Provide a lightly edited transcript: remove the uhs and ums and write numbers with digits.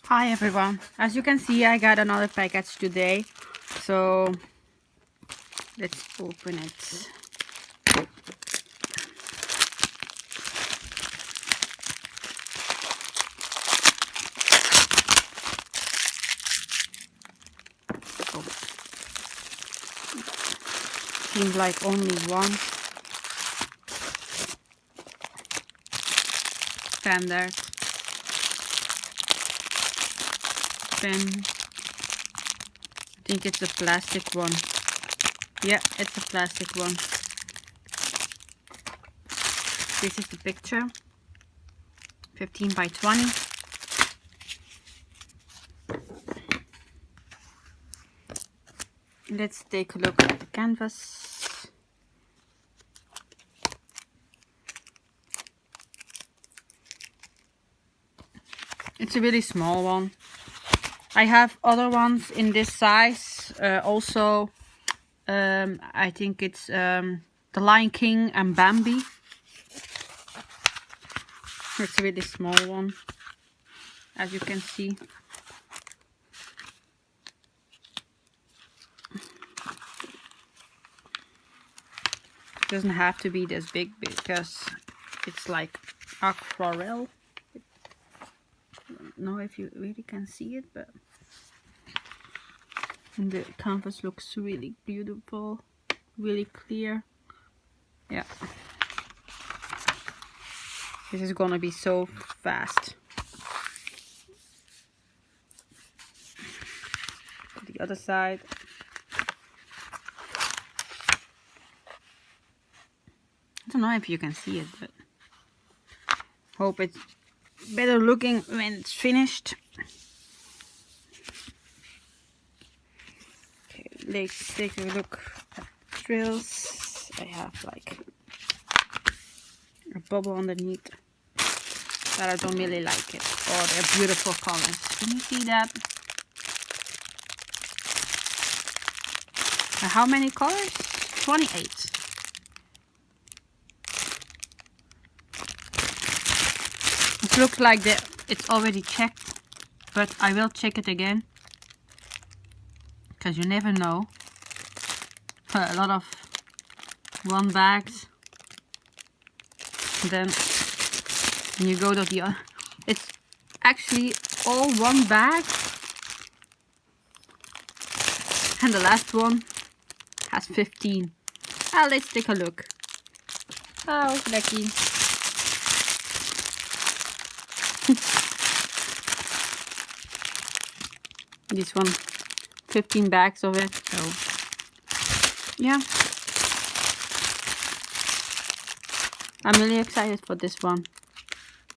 Hi everyone, as you can see I got another package today, so let's open it. Oh. Seems like only one. Standard pen. I think it's a plastic one. Yeah, it's a plastic one. This is the picture. 15 by 20. Let's take a look at the canvas. It's a really small one. I have other ones in this size. Also, I think it's The Lion King and Bambi. It's a really small one, as you can see. It doesn't have to be this big because it's like aquarelle. I don't know if you really can see it, but the canvas looks really beautiful, really clear. Yeah, this is gonna be so fast. The other side. I don't know if you can see it, but hope it's better looking when it's finished. Okay, let's take a look at frills. I have like a bubble underneath, but I don't really like it. Oh, they're beautiful colors. Can you see that? How many colors? 28. It looks like it's already checked, but I will check it again, because you never know. A lot of one bags, then when you go to the other, it's actually all one bag, and the last one has 15. Let's take a look. Oh, lucky. This one, 15 bags of it, so yeah, I'm really excited for this one.